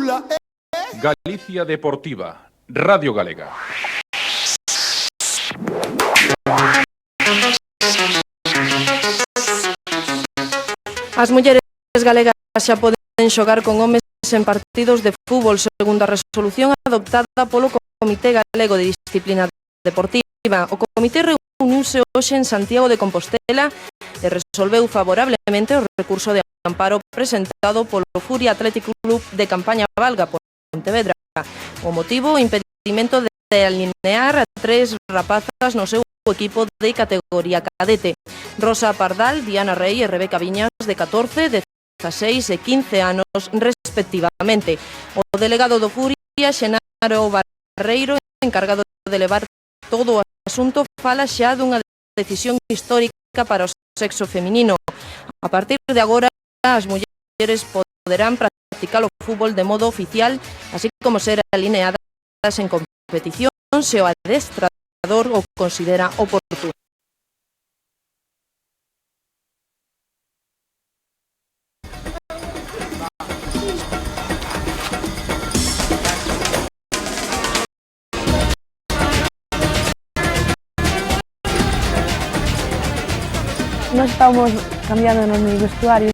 brújula é... Galicia Deportiva, Radio Galega. As mulleres galegas xa poden xogar con homes en partidos de fútbol segundo a resolución adoptada polo Comité Galego de Disciplina Deportiva. O comité reuniuse hoxe en Santiago de Compostela e resolveu favorablemente o recurso de amparo presentado polo Furia Athletic Club de Campaña Valga por Pontevedra. O motivo, o impedimento de alinear a 3 rapazas no seu equipo de categoría cadete. Rosa Pardal, Diana Rey e Rebeca Viñas, de 14, 16 e 15 anos respectivamente. O delegado do Furia, Xenaro Barreiro, encargado de levar todo o asunto, fala xa dunha decisión histórica para o sexo feminino. A partir de agora, as mulleres poderán practicar o fútbol de modo oficial, así como ser alineadas en competición se o adestrador o considera oportuno. Nós estamos cambiando nos vestuarios.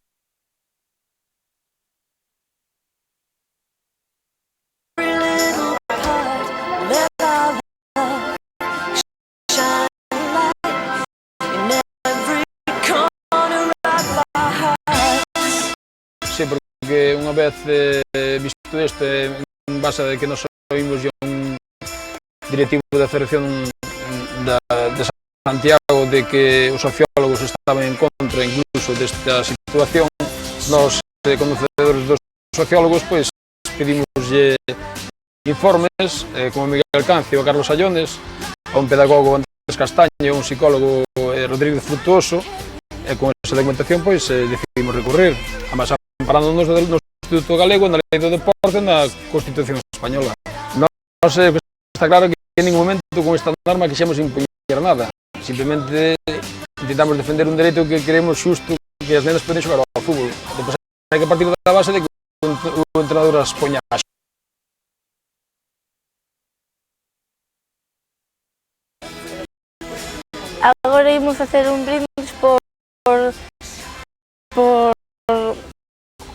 Sí, porque unha vez visto isto, en base a que nos oímos un directivo da Federación de Santiago de que os sociólogos estaban en contra incluso desta situación, nós, conocedores dos sociólogos, pois pedimoslle informes, como Miguel Cancio, a Carlos Allones, a un pedagogo Andrés Castaño, un psicólogo Rodríguez Frutuoso, e con esa documentación pois decidimos recurrir, además amparándonos no Instituto Galego, na Lei do Deporte e na Constitución Española. Nós está claro que en ningún momento con esta norma quixemos impoñer nada, simplemente intentamos defender un dereito que queremos xusto que as nenas poden xogar ao fútbol. Depois hai que partir da base de que o entrenador as poña a xogar. Agora imos facer un brindis por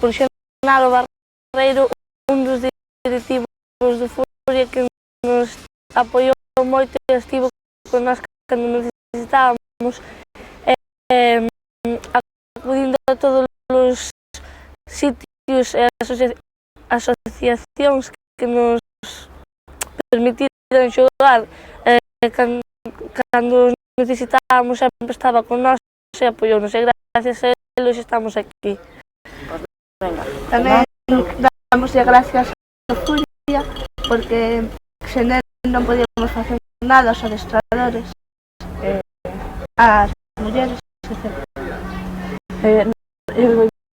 Xenaro Barreiro, un dos directivos do Furia que nos apoiou moito e estivo con nós cando necesitábamos, acudindo a todos os sitios e asociacións que nos permitiran xogar, cando necesitábamos sempre estaba con nós e apoiounos, e gracias a eles estamos aquí. Tamén damos gracias a Furia porque sen el non podíamos facer nada aos adestradores, as mulleres, etc.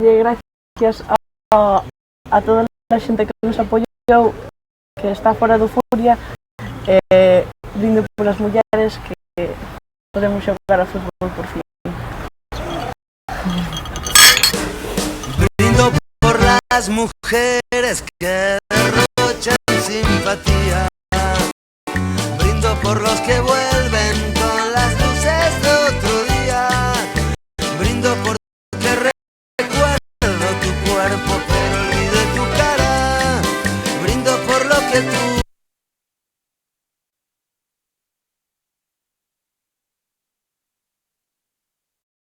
Gracias a toda a xente que nos apoiou, que está fora do Furia, brindo por as mulleres que podemos xogar a fútbol por fin. Brindo por las mujeres que derrochan simpatía. Brindo por los que vuelven con las luces de otro día. Brindo porque recuerdo tu cuerpo pero olvido tu cara. Brindo por lo que tú